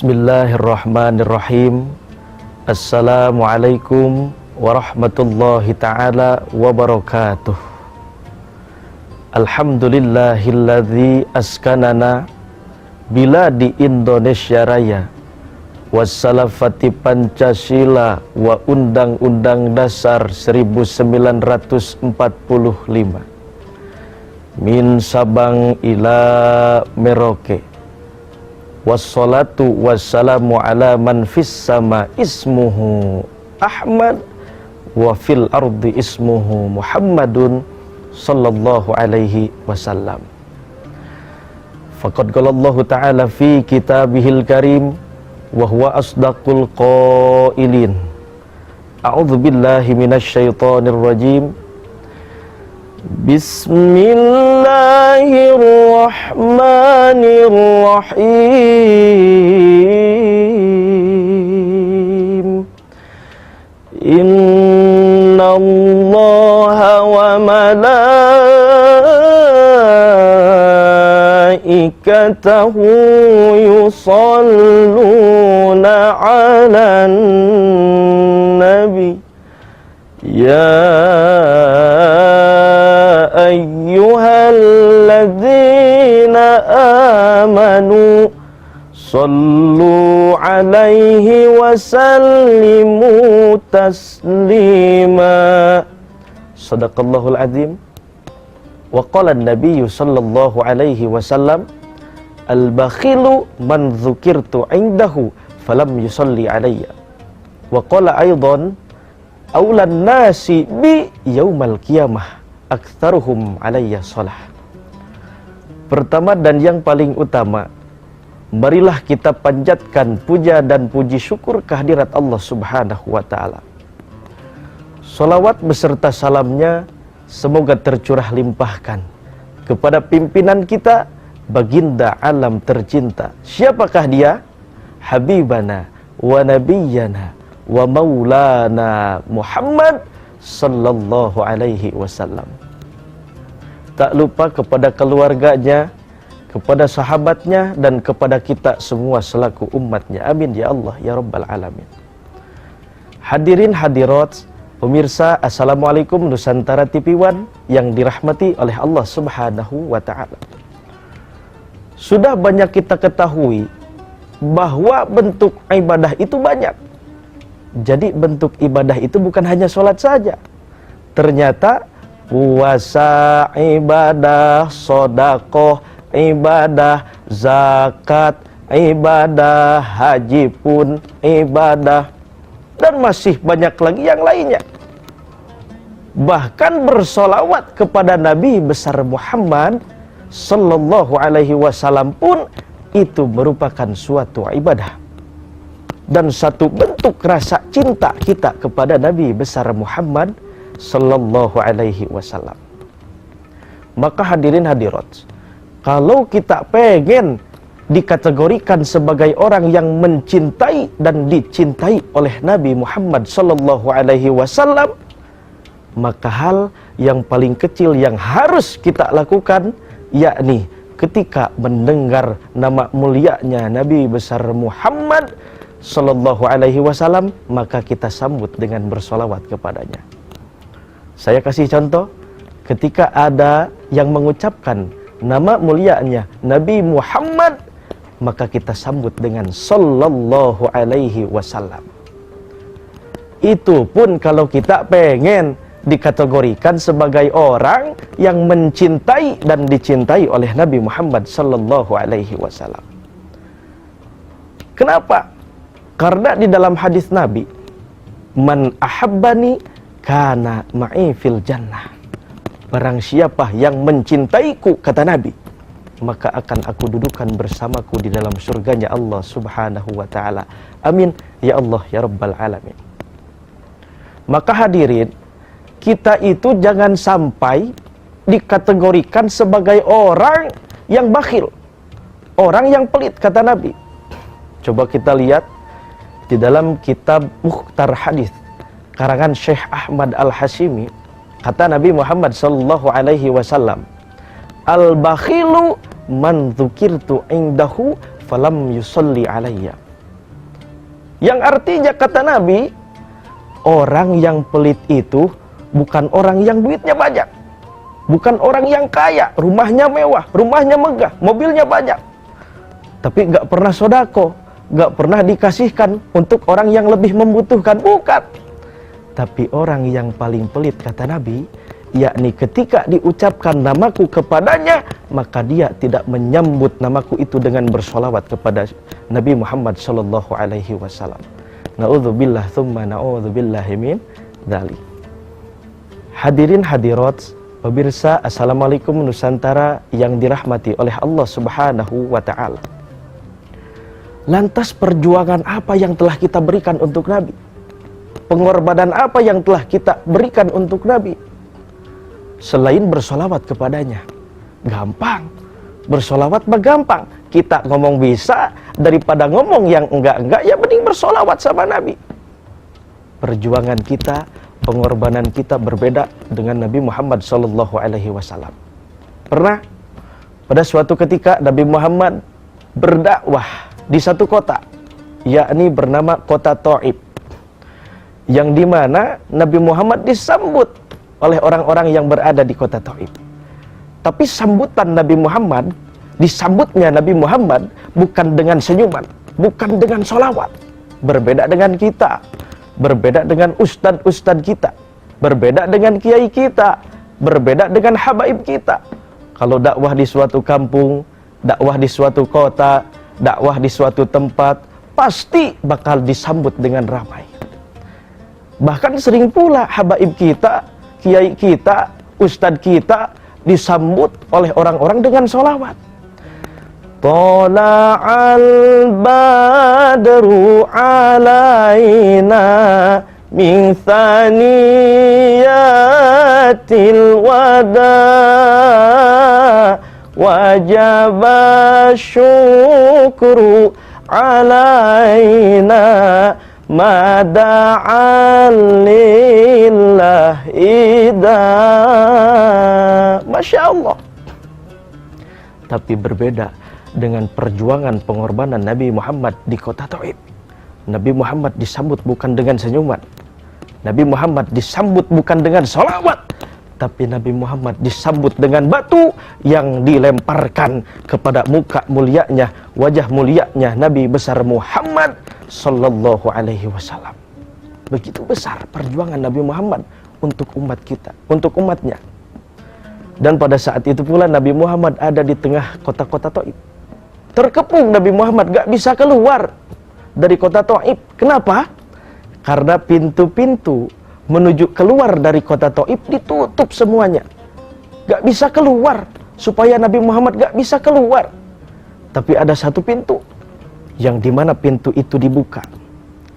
Bismillahirrahmanirrahim. Assalamualaikum warahmatullahi ta'ala wabarakatuh. Alhamdulillahilladzi askanana biladi Indonesia Raya wassalafati Pancasila wa Undang-Undang Dasar 1945 min Sabang ila Merauke. Wassalatu wassalamu ala man fis sama ismuhu Ahmad wa fil ardi ismuhu Muhammadun sallallahu alaihi wasallam. Faqad qala Allah ta'ala fi kitabihil karim wa huwa asdaqul qailin. A'udzu billahi minasy syaithanir rajim. Bismillahirrahmanirrahim. Innallaha wa malaikatahu yusalluna 'alan nabi. Ya ayyuhalladzina amanu sallu alaihi wa sallimu taslima. Sadaqallahul azim. Wa qala an-nabiyyu sallallahu alaihi wasallam, al-bakhilu man dzukirtu indahu falam yusalli alayya. Wa qala aidan, aulan nasi bi yaumal qiyamah aktsaruhum alayya shalah. Pertama dan yang paling utama, marilah kita panjatkan puja dan puji syukur kehadirat Allah Subhanahu wa ta'ala. Salawat beserta salamnya semoga tercurah limpahkan kepada pimpinan kita, baginda alam tercinta. Siapakah dia? Habibana wa nabiyyana wa maulana Muhammad sallallahu alaihi wasallam. Tak lupa kepada keluarganya, kepada sahabatnya, dan kepada kita semua selaku umatnya. Amin ya Allah ya Rabbal Alamin. Hadirin hadirat, pemirsa, Assalamualaikum Nusantara TV One yang dirahmati oleh Allah Subhanahu wa ta'ala. Sudah banyak kita ketahui bahwa bentuk ibadah itu banyak. Jadi bentuk ibadah itu bukan hanya sholat saja. Ternyata puasa ibadah, sedekah ibadah, zakat ibadah, haji pun ibadah, dan masih banyak lagi yang lainnya. Bahkan bersolawat kepada Nabi besar Muhammad sallallahu alaihi wasallam pun itu merupakan suatu ibadah dan satu bentuk rasa cinta kita kepada Nabi besar Muhammad sallallahu alaihi wasallam. Maka hadirin hadirat, kalau kita pengen dikategorikan sebagai orang yang mencintai dan dicintai oleh Nabi Muhammad sallallahu alaihi wasallam, maka hal yang paling kecil yang harus kita lakukan yakni ketika mendengar nama mulianya Nabi besar Muhammad sallallahu alaihi wasallam, maka kita sambut dengan bersolawat kepadanya. Saya kasih contoh, ketika ada yang mengucapkan nama mulianya Nabi Muhammad, maka kita sambut dengan sallallahu alaihi wasallam. Itu pun kalau kita pengen dikategorikan sebagai orang yang mencintai dan dicintai oleh Nabi Muhammad sallallahu alaihi wasallam. Kenapa? Karena di dalam hadis Nabi, man ahabbani kana ma'i fil jannah. Barang siapa yang mencintaiku, kata Nabi, maka akan aku dudukan bersamaku di dalam surganya Allah Subhanahu wa ta'ala. Amin ya Allah ya Rabbal Alamin. Maka hadirin, kita itu jangan sampai dikategorikan sebagai orang yang bakhil, orang yang pelit, kata Nabi. Coba kita lihat di dalam kitab Mukhtar Hadis karangan Syekh Ahmad Al-Hashimi, kata Nabi Muhammad sallallahu alaihi wasallam, al-bakhilu man dzukirtu indahu falam yusalli alayya. Yang artinya kata Nabi, orang yang pelit itu bukan orang yang duitnya banyak, bukan orang yang kaya, rumahnya mewah, rumahnya megah, mobilnya banyak, tapi gak pernah sodako, gak pernah dikasihkan untuk orang yang lebih membutuhkan. Bukan. Tapi orang yang paling pelit kata Nabi, yakni ketika diucapkan namaku kepadanya, maka dia tidak menyambut namaku itu dengan bersolawat kepada Nabi Muhammad sallallahu alaihi wasallam. Na'udzubillah thumma na'udzubillahi min dzalik. Hadirin hadirat, pemirsa Assalamualaikum Nusantara yang dirahmati oleh Allah Subhanahu wa taala. Lantas perjuangan apa yang telah kita berikan untuk Nabi? Pengorbanan apa yang telah kita berikan untuk Nabi? Selain bersolawat kepadanya. Gampang. Bersolawat mah gampang. Kita ngomong bisa, daripada ngomong yang enggak-enggak, ya mending bersolawat sama Nabi. Perjuangan kita, pengorbanan kita berbeda dengan Nabi Muhammad SAW. Pernah pada suatu ketika Nabi Muhammad berdakwah di satu kota, yakni bernama kota Thaif, yang dimana Nabi Muhammad disambut oleh orang-orang yang berada di kota Thaif. Tapi sambutan Nabi Muhammad, disambutnya Nabi Muhammad bukan dengan senyuman, bukan dengan solawat. Berbeda dengan kita, berbeda dengan ustadz-ustadz kita, berbeda dengan kiai kita, berbeda dengan habaib kita. Kalau dakwah di suatu kampung, dakwah di suatu kota, dakwah di suatu tempat, pasti bakal disambut dengan ramai. Bahkan sering pula habaib kita, kiai kita, ustadz kita disambut oleh orang-orang dengan sholawat. Tala'al badru alaina min thaniyatil wada wajaba syukru alaina mada'an lillahi da. Masya Allah. Tapi berbeda dengan perjuangan pengorbanan Nabi Muhammad di kota Thaif. Nabi Muhammad disambut bukan dengan senyuman, Nabi Muhammad disambut bukan dengan sholawat, tapi Nabi Muhammad disambut dengan batu yang dilemparkan kepada muka mulianya, wajah mulianya Nabi besar Muhammad sallallahu alaihi wasallam. Begitu besar perjuangan Nabi Muhammad untuk umat kita, untuk umatnya. Dan pada saat itu pula Nabi Muhammad ada di tengah kota-kota Thaif. Terkepung Nabi Muhammad, gak bisa keluar dari kota Thaif. Kenapa? Karena pintu-pintu menuju keluar dari kota Thaif ditutup semuanya. Gak bisa keluar, supaya Nabi Muhammad gak bisa keluar. Tapi ada satu pintu, yang dimana pintu itu dibuka,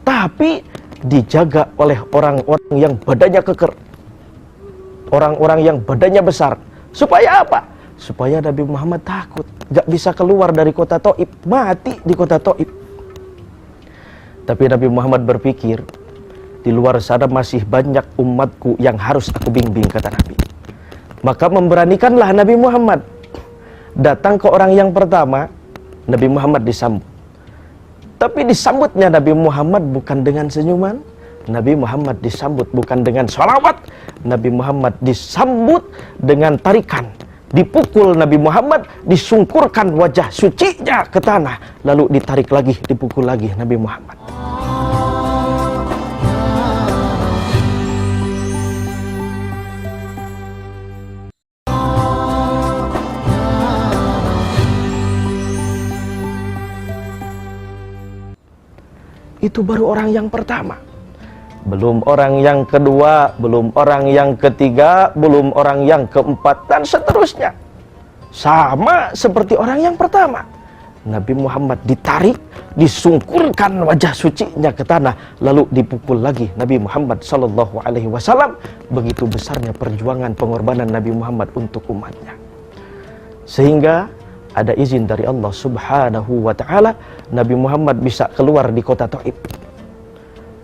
tapi dijaga oleh orang-orang yang badannya keker, orang-orang yang badannya besar. Supaya apa? Supaya Nabi Muhammad takut, gak bisa keluar dari kota Thaif, mati di kota Thaif. Tapi Nabi Muhammad berpikir, di luar sana masih banyak umatku yang harus aku bimbing, kata Nabi. Maka memberanikanlah Nabi Muhammad datang ke orang yang pertama. Nabi Muhammad disambut. Tapi disambutnya Nabi Muhammad bukan dengan senyuman, Nabi Muhammad disambut bukan dengan sholawat, Nabi Muhammad disambut dengan tarikan. Dipukul Nabi Muhammad, disungkurkan wajah sucinya ke tanah, lalu ditarik lagi, dipukul lagi Nabi Muhammad. Itu baru orang yang pertama. Belum orang yang kedua, belum orang yang ketiga, belum orang yang keempat, dan seterusnya. Sama seperti orang yang pertama. Nabi Muhammad ditarik, disungkurkan wajah sucinya ke tanah, lalu dipukul lagi Nabi Muhammad SAW. Begitu besarnya perjuangan pengorbanan Nabi Muhammad untuk umatnya. Sehingga ada izin dari Allah Subhanahu wa ta'ala, Nabi Muhammad bisa keluar di kota Thaif.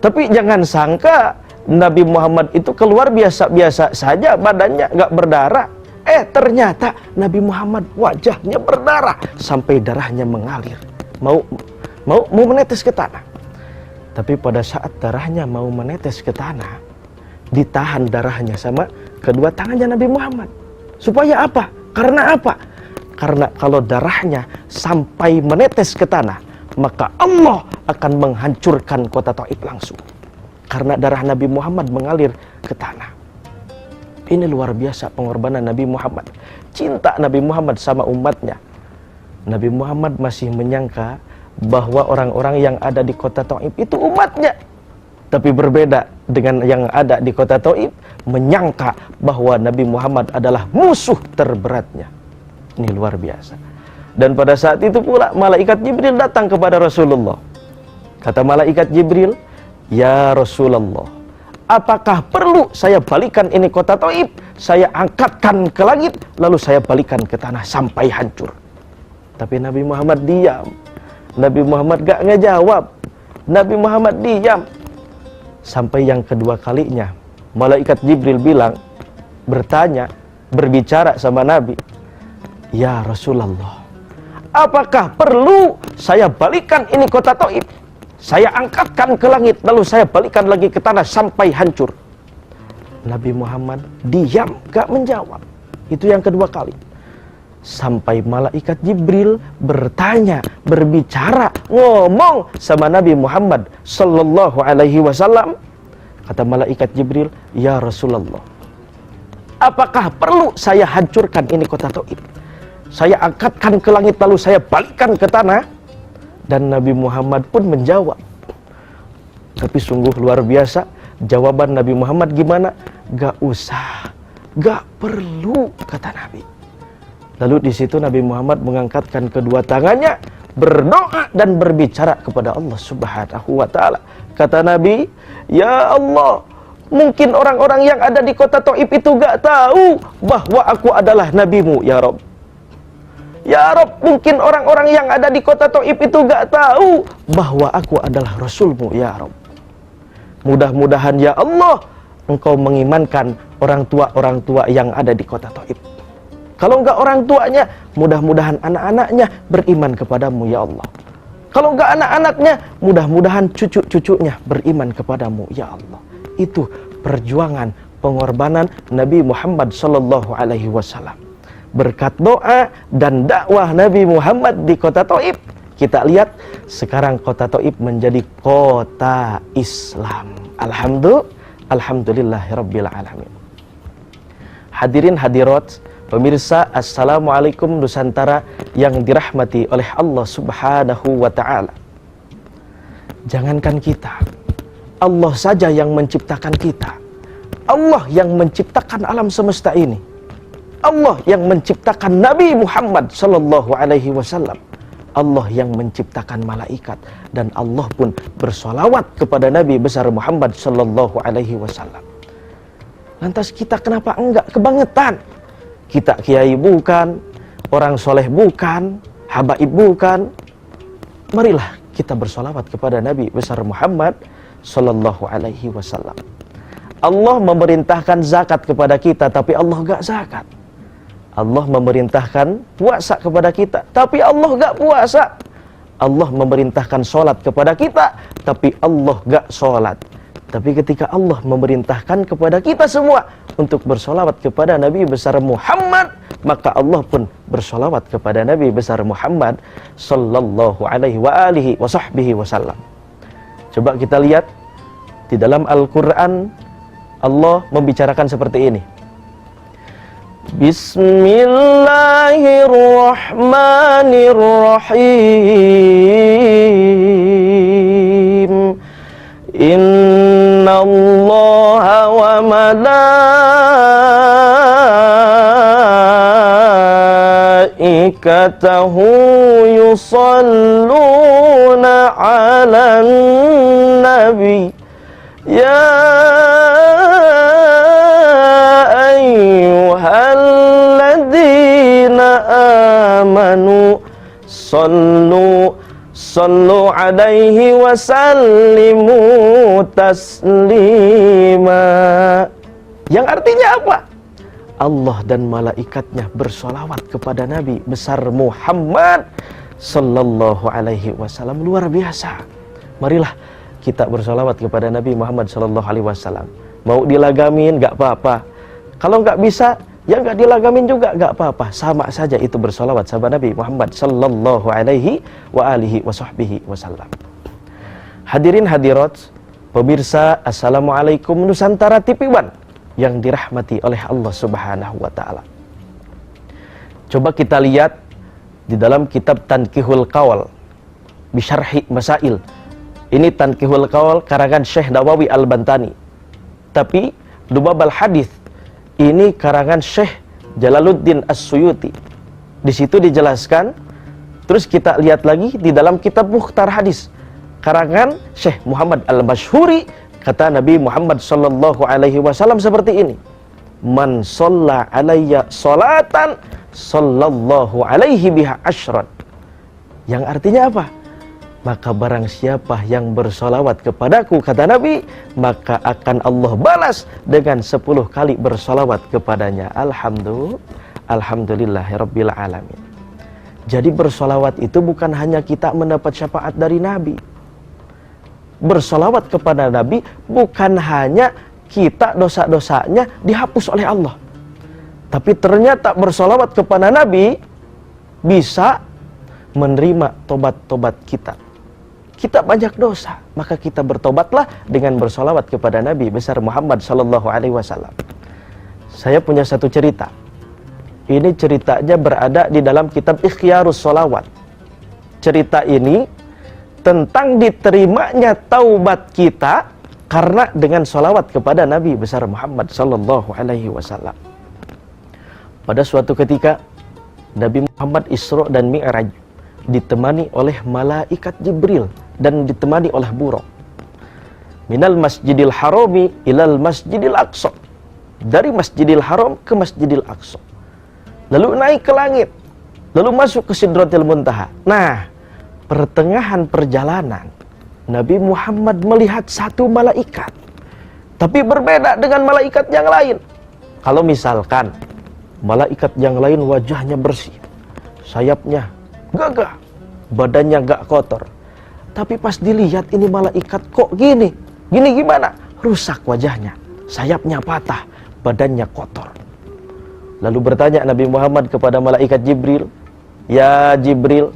Tapi jangan sangka Nabi Muhammad itu keluar biasa-biasa saja, badannya nggak berdarah. Ternyata Nabi Muhammad wajahnya berdarah sampai darahnya mengalir, mau menetes ke tanah. Tapi pada saat darahnya mau menetes ke tanah, ditahan darahnya sama kedua tangannya Nabi Muhammad. Supaya apa? Karena apa? Karena kalau darahnya sampai menetes ke tanah, maka Allah akan menghancurkan kota Taif langsung. Karena darah Nabi Muhammad mengalir ke tanah. Ini luar biasa pengorbanan Nabi Muhammad. Cinta Nabi Muhammad sama umatnya. Nabi Muhammad masih menyangka bahwa orang-orang yang ada di kota Taif itu umatnya. Tapi berbeda dengan yang ada di kota Taif, menyangka bahwa Nabi Muhammad adalah musuh terberatnya. Ini luar biasa. Dan pada saat itu pula malaikat Jibril datang kepada Rasulullah. Kata malaikat Jibril, "Ya Rasulullah, apakah perlu saya balikan ini kota Taif? Saya angkatkan ke langit, lalu saya balikan ke tanah sampai hancur." Tapi Nabi Muhammad diam. Nabi Muhammad gak ngejawab. Nabi Muhammad diam. Sampai yang kedua kalinya, malaikat Jibril berbicara sama Nabi, "Ya Rasulullah, apakah perlu saya balikan ini kota Taif? Saya angkatkan ke langit, lalu saya balikan lagi ke tanah sampai hancur." Nabi Muhammad diam, gak menjawab. Itu yang kedua kali. Sampai malaikat Jibril berbicara, ngomong sama Nabi Muhammad sallallahu alaihi wasallam. Kata malaikat Jibril, "Ya Rasulullah, apakah perlu saya hancurkan ini kota Taif? Saya angkatkan ke langit, lalu saya balikkan ke tanah?" Dan Nabi Muhammad pun menjawab. Tapi sungguh luar biasa jawaban Nabi Muhammad gimana? "Gak usah, gak perlu," kata Nabi. Lalu di situ Nabi Muhammad mengangkatkan kedua tangannya, berdoa dan berbicara kepada Allah Subhanahu wa taala. Kata Nabi, "Ya Allah, mungkin orang-orang yang ada di kota Taif itu gak tahu bahwa aku adalah nabimu, ya Rabb. Ya Rabb, mungkin orang-orang yang ada di kota Taif itu gak tahu bahwa aku adalah Rasulmu, ya Rabb. Mudah-mudahan ya Allah, Engkau mengimankan orang tua yang ada di kota Taif. Kalau enggak orang tuanya, mudah-mudahan anak-anaknya beriman kepadamu, ya Allah. Kalau enggak anak-anaknya, mudah-mudahan cucu-cucunya beriman kepadamu, ya Allah." Itu perjuangan pengorbanan Nabi Muhammad sallallahu alaihi wasallam. Berkat doa dan dakwah Nabi Muhammad di kota Taif, kita lihat sekarang kota Taif menjadi kota Islam. Alhamdulillahirabbil alamin. Hadirin hadirat, pemirsa, assalamualaikum Nusantara yang dirahmati oleh Allah Subhanahu wa taala. Jangankan kita, Allah saja yang menciptakan kita. Allah yang menciptakan alam semesta ini. Allah yang menciptakan Nabi Muhammad sallallahu alaihi wasallam. Allah yang menciptakan malaikat, dan Allah pun bersolawat kepada Nabi besar Muhammad sallallahu alaihi wasallam. Lantas kita kenapa enggak kebangetan? Kita kiai bukan, orang soleh bukan, habaib bukan. Marilah kita bersolawat kepada Nabi besar Muhammad sallallahu alaihi wasallam. Allah memerintahkan zakat kepada kita, tapi Allah gak zakat. Allah memerintahkan puasa kepada kita, tapi Allah gak puasa. Allah memerintahkan sholat kepada kita, tapi Allah gak sholat. Tapi ketika Allah memerintahkan kepada kita semua untuk bersolawat kepada Nabi besar Muhammad, maka Allah pun bersolawat kepada Nabi besar Muhammad sallallahu alaihi wa alihi wa sahbihi wasallam. Coba kita lihat di dalam Al-Quran, Allah membicarakan seperti ini. Bismillahirrahmanirrahim. Innallaha wa malaikatahu yusalluna 'alan nabi. Ya ayyuhalladzina amanu sallu alaihi wa sallimu taslima. Yang artinya apa? Allah dan malaikatnya bersolawat kepada Nabi besar Muhammad sallallahu alaihi wasallam. Luar biasa. Marilah kita bersolawat kepada Nabi Muhammad SAW. Mau dilagamin nggak apa-apa. Kalau nggak bisa, ya nggak dilagamin juga nggak apa-apa. Sama saja itu bersolawat sama Nabi Muhammad Sallallahu Alaihi Wasallam. Hadirin hadirat, pemirsa, Assalamualaikum Nusantara TV1 yang dirahmati oleh Allah Subhanahu Wa Taala. Coba kita lihat di dalam kitab Tanqihul Qaul Bisyarhi Masail. Ini Tanqihul Qaul karangan Syekh Nawawi Al-Bantani. Tapi Lubabul Hadis ini karangan Syekh Jalaluddin As-Suyuti. Di situ dijelaskan. Terus kita lihat lagi di dalam kitab Mukhtar Hadis karangan Syekh Muhammad Al-Masyhuri, kata Nabi Muhammad sallallahu alaihi wasallam seperti ini. Man shalla alayya sholatan sallallahu alaihi biha asyran. Yang artinya apa? Maka barang siapa yang bersolawat kepadaku, kata Nabi, maka akan Allah balas dengan 10 kali bersolawat kepadanya. Alhamdulillahirabbil alamin. Jadi bersolawat itu bukan hanya kita mendapat syafaat dari Nabi. Bersolawat kepada Nabi bukan hanya kita dosa-dosanya dihapus oleh Allah. Tapi ternyata bersolawat kepada Nabi bisa menerima tobat-tobat kita. Kita banyak dosa, maka kita bertobatlah dengan bersolawat kepada Nabi besar Muhammad Sallallahu Alaihi Wasallam. Saya punya satu cerita. Ini ceritanya berada di dalam kitab Ikhyarus Sholawat. Cerita ini tentang diterimanya taubat kita karena dengan solawat kepada Nabi besar Muhammad Sallallahu Alaihi Wasallam. Pada suatu ketika Nabi Muhammad Isra dan Mi'raj ditemani oleh malaikat Jibril dan ditemani oleh buraq. Minal Masjidil Harami ilal Masjidil Aqsa. Dari Masjidil Haram ke Masjidil Aqsa. Lalu naik ke langit. Lalu masuk ke Sidratil Muntaha. Nah, pertengahan perjalanan Nabi Muhammad melihat satu malaikat. Tapi berbeda dengan malaikat yang lain. Kalau misalkan malaikat yang lain wajahnya bersih, sayapnya gagah, badannya gak kotor. Tapi pas dilihat ini malaikat kok gini gimana? Rusak wajahnya, sayapnya patah, badannya kotor. Lalu bertanya Nabi Muhammad kepada malaikat Jibril, ya Jibril,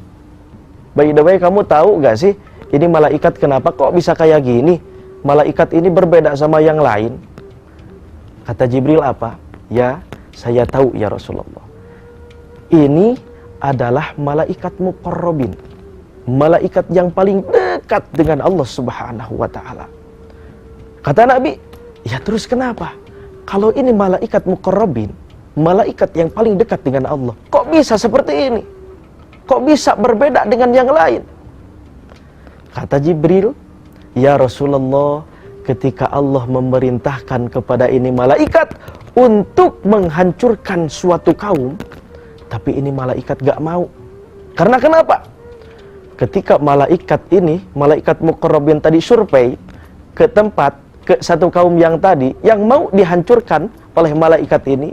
by the way kamu tahu gak sih ini malaikat kenapa kok bisa kayak gini? Malaikat ini berbeda sama yang lain. Kata Jibril apa? Ya, saya tahu ya Rasulullah. Ini adalah malaikat muqarrabin, malaikat yang paling dekat dengan Allah Subhanahu wa Ta'ala. Kata Nabi, ya terus kenapa? Kalau ini malaikat muqarrabin, malaikat yang paling dekat dengan Allah, kok bisa seperti ini? Kok bisa berbeda dengan yang lain? Kata Jibril, ya Rasulullah, ketika Allah memerintahkan kepada ini malaikat untuk menghancurkan suatu kaum, tapi ini malaikat gak mau. Karena kenapa? Ketika malaikat ini, malaikat muqarrabin tadi survei ke tempat, ke satu kaum yang tadi, yang mau dihancurkan oleh malaikat ini,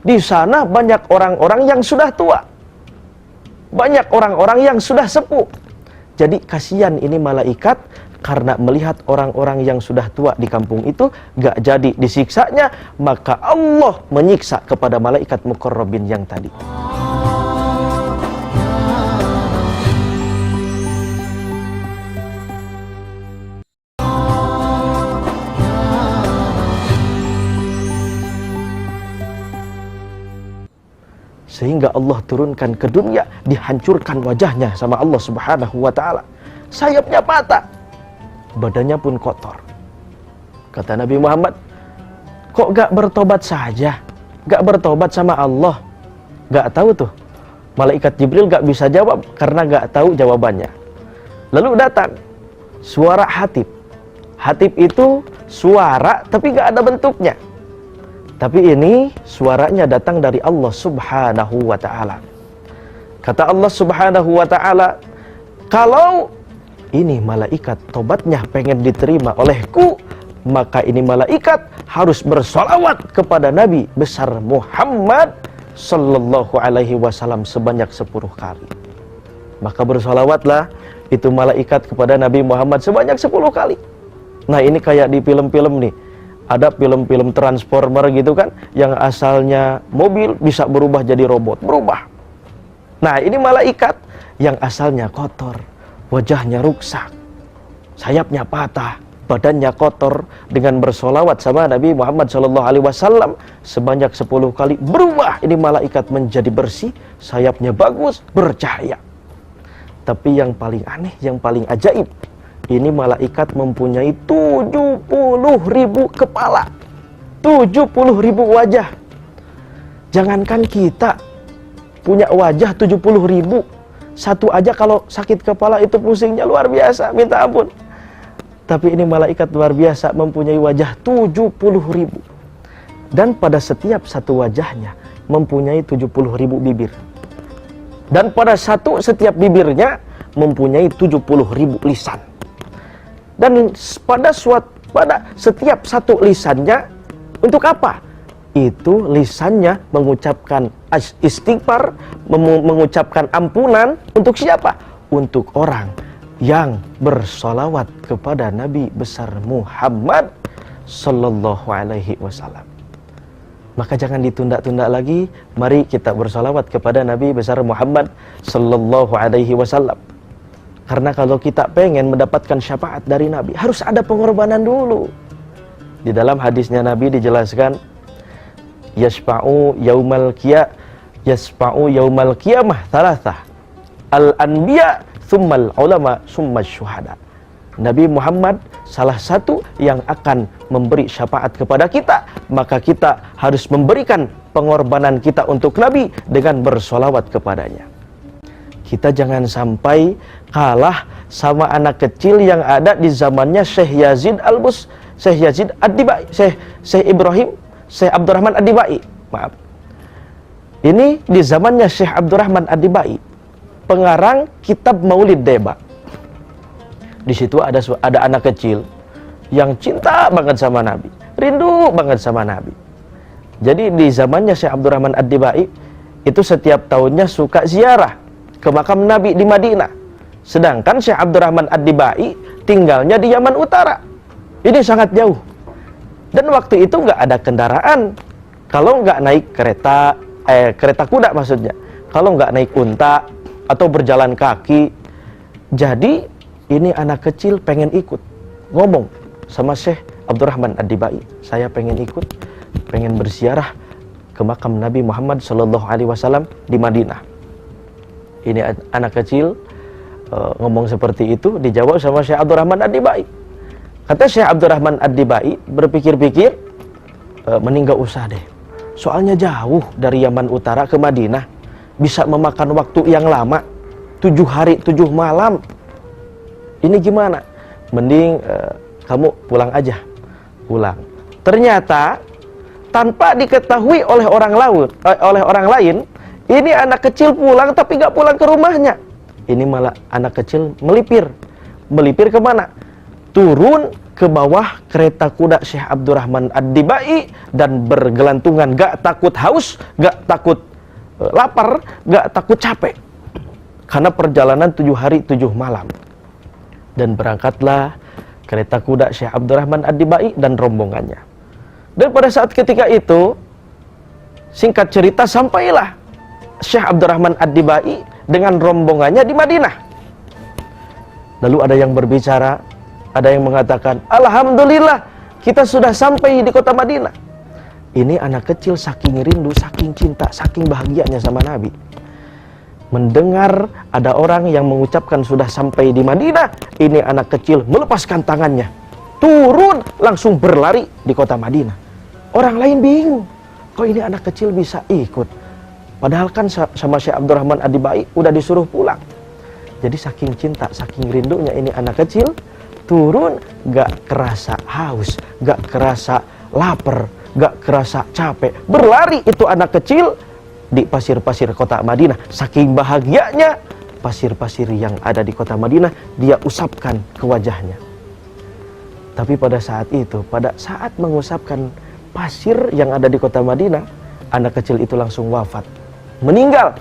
di sana banyak orang-orang yang sudah tua. Banyak orang-orang yang sudah sepuh. Jadi kasihan ini malaikat, karena melihat orang-orang yang sudah tua di kampung itu gak jadi disiksanya, maka Allah menyiksa kepada malaikat muqarrabin yang tadi. Sehingga Allah turunkan ke dunia, dihancurkan wajahnya sama Allah Subhanahu wa Ta'ala. Sayapnya patah, badannya pun kotor. Kata Nabi Muhammad, kok gak bertobat saja? Gak bertobat sama Allah? Gak tahu tuh. Malaikat Jibril gak bisa jawab karena gak tahu jawabannya. Lalu datang suara hatib. Hatib itu suara tapi gak ada bentuknya. Tapi ini suaranya datang dari Allah Subhanahu wa Ta'ala. Kata Allah Subhanahu wa Ta'ala, kalau ini malaikat tobatnya pengen diterima olehku, maka ini malaikat harus bersolawat kepada Nabi besar Muhammad Sallallahu Alaihi Wasallam sebanyak 10 kali. Maka bersolawatlah itu malaikat kepada Nabi Muhammad sebanyak 10 kali. Nah ini kayak di film-film nih, ada film-film Transformer gitu kan, yang asalnya mobil bisa berubah jadi robot, berubah. Nah ini malaikat yang asalnya kotor, wajahnya rusak, sayapnya patah, badannya kotor, dengan bersolawat sama Nabi Muhammad SAW sebanyak 10 kali, berubah ini malaikat menjadi bersih, sayapnya bagus, bercahaya. Tapi yang paling aneh, yang paling ajaib, ini malaikat mempunyai 70.000 kepala, 70.000 wajah. Jangankan kita punya wajah 70.000, satu aja kalau sakit kepala itu pusingnya luar biasa, minta ampun. Tapi ini malaikat luar biasa, mempunyai wajah 70.000. Dan pada setiap satu wajahnya mempunyai 70.000 bibir. Dan pada setiap bibirnya mempunyai 70.000 lisan. Dan pada setiap satu lisannya untuk apa? Itu lisannya mengucapkan istighfar, mengucapkan ampunan untuk siapa? Untuk orang yang bersolawat kepada Nabi besar Muhammad Sallallahu Alaihi Wasallam. Maka jangan ditunda-tunda lagi, mari kita bersolawat kepada Nabi besar Muhammad Sallallahu Alaihi Wasallam. Karena kalau kita pengen mendapatkan syafaat dari Nabi, harus ada pengorbanan dulu. Di dalam hadisnya Nabi dijelaskan, yasfa'u yaumal qiyamah thalathah, al-anbiya thummal ulama thummal syuhada. Nabi Muhammad salah satu yang akan memberi syafaat kepada kita, maka kita harus memberikan pengorbanan kita untuk Nabi dengan bersolawat kepadanya. Kita jangan sampai kalah sama anak kecil yang ada di zamannya Syekh Yazid Ad-Dibai, Syekh Abdurrahman Ad-Dibai. Maaf. Ini di zamannya Syekh Abdurrahman Ad-Dibai, pengarang kitab Maulid Deba. Di situ ada anak kecil yang cinta banget sama Nabi, rindu banget sama Nabi. Jadi di zamannya Syekh Abdurrahman Ad-Dibai itu setiap tahunnya suka ziarah ke makam Nabi di Madinah. Sedangkan Syekh Abdurrahman Ad-Dibai tinggalnya di Yaman Utara. Ini sangat jauh. Dan waktu itu nggak ada kendaraan. Kalau nggak naik kereta kuda maksudnya. Kalau nggak naik unta atau berjalan kaki. Jadi ini anak kecil pengen ikut, ngomong sama Syekh Abdurrahman Ad-Dibai, saya pengen ikut, pengen berziarah ke makam Nabi Muhammad SAW di Madinah. Ini anak kecil ngomong seperti itu, dijawab sama Syekh Abdurrahman Ad-Dibai. Kata Syekh Abdurrahman Ad-Dibai, berpikir-pikir, mending gak usah deh, soalnya jauh dari Yaman Utara ke Madinah, bisa memakan waktu yang lama, 7 hari 7 malam. Ini gimana? Mending kamu pulang aja. Pulang. Ternyata tanpa diketahui oleh orang lain, ini anak kecil pulang tapi gak pulang ke rumahnya. Ini malah anak kecil melipir. Melipir kemana? Turun ke bawah kereta kuda Syekh Abdurrahman Ad-Dibai dan bergelantungan, gak takut haus, gak takut lapar, gak takut capek. Karena perjalanan 7 hari 7 malam. Dan berangkatlah kereta kuda Syekh Abdurrahman Ad-Dibai dan rombongannya. Dan pada saat ketika itu, singkat cerita, sampailah Syekh Abdurrahman Ad-Dibai dengan rombongannya di Madinah. Lalu ada yang berbicara, ada yang mengatakan, alhamdulillah kita sudah sampai di kota Madinah. Ini anak kecil saking rindu, saking cinta, saking bahagianya sama Nabi. Mendengar ada orang yang mengucapkan sudah sampai di Madinah, ini anak kecil melepaskan tangannya, turun langsung berlari di kota Madinah. Orang lain bingung, kok ini anak kecil bisa ikut? Padahal kan sama Syekh Abdurrahman Ad-Dibai udah disuruh pulang. Jadi saking cinta, saking rindunya ini anak kecil, turun gak kerasa haus, gak kerasa lapar, gak kerasa capek. Berlari itu anak kecil di pasir-pasir kota Madinah. Saking bahagianya, pasir-pasir yang ada di kota Madinah dia usapkan ke wajahnya. Tapi pada saat itu, pada saat mengusapkan pasir yang ada di kota Madinah, anak kecil itu langsung wafat, meninggal,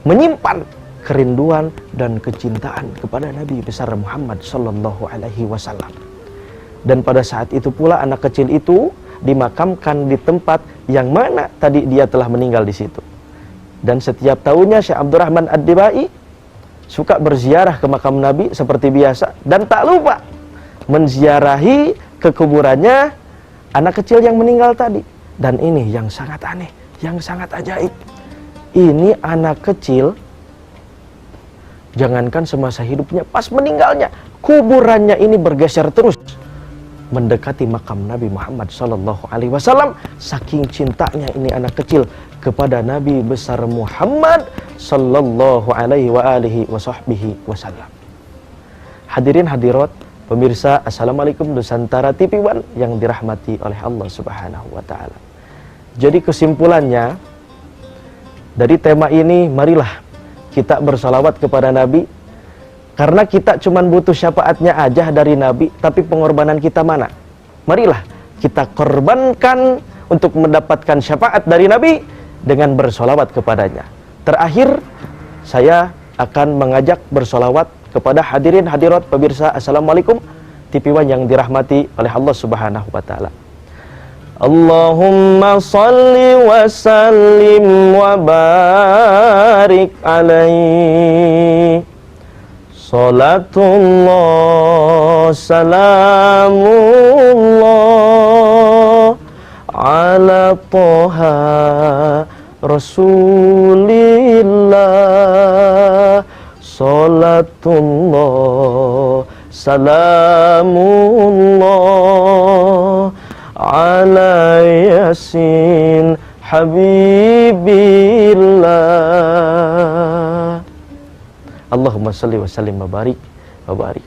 menyimpan kerinduan dan kecintaan kepada Nabi besar Muhammad Sallallahu Alaihi Wasallam. Dan pada saat itu pula anak kecil itu dimakamkan di tempat yang mana tadi dia telah meninggal di situ. Dan setiap tahunnya Syekh Abdurrahman Ad-Dibai suka berziarah ke makam Nabi seperti biasa, dan tak lupa menziarahi ke kuburannya anak kecil yang meninggal tadi. Dan ini yang sangat aneh, yang sangat ajaib. Ini anak kecil, jangankan semasa hidupnya, pas meninggalnya kuburannya ini bergeser terus mendekati makam Nabi Muhammad SAW. Saking cintanya ini anak kecil kepada Nabi besar Muhammad sallallahu alaihi wa alihi wasallam. Hadirin hadirat, pemirsa, Assalamualaikum Nusantara TV One yang dirahmati oleh Allah Subhanahu wa taala. Jadi kesimpulannya dari tema ini, marilah kita bersalawat kepada Nabi. Karena kita cuma butuh syafaatnya aja dari Nabi, tapi pengorbanan kita mana? Marilah kita korbankan untuk mendapatkan syafaat dari Nabi dengan bersolawat kepadanya. Terakhir, saya akan mengajak bersolawat kepada hadirin hadirat pemirsa Assalamualaikum TV One yang dirahmati oleh Allah Subhanahu wa taala. Allahumma salli wa sallim wa barik alaihi. Salatullah salamullah ala toha Rasulillah. Salatullah salamullah ala Yasin Habibillah. Allahumma salli wa sallim wa barik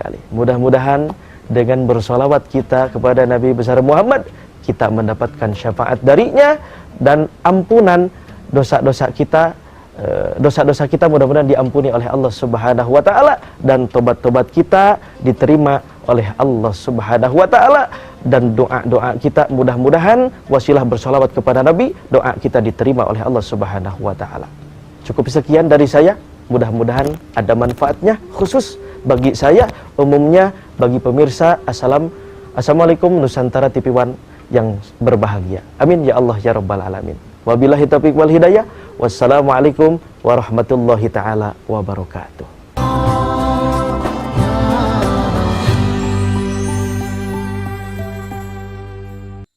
alaih. Mudah-mudahan dengan bersolawat kita kepada Nabi besar Muhammad, kita mendapatkan syafaat darinya dan ampunan dosa-dosa kita. Dosa-dosa kita mudah-mudahan diampuni oleh Allah Subhanahu wa taala, dan tobat-tobat kita diterima oleh Allah Subhanahu wa taala, dan doa-doa kita mudah-mudahan wasilah bersolawat kepada Nabi, doa kita diterima oleh Allah Subhanahu wa taala. Cukup sekian dari saya. Mudah-mudahan ada manfaatnya, khusus bagi saya, umumnya bagi pemirsa. Assalamualaikum Nusantara TV One yang berbahagia. Amin ya Allah ya Rabbal Alamin. Wabillahi taufiq wal hidayah. Wassalamualaikum warahmatullahi taala wabarakatuh.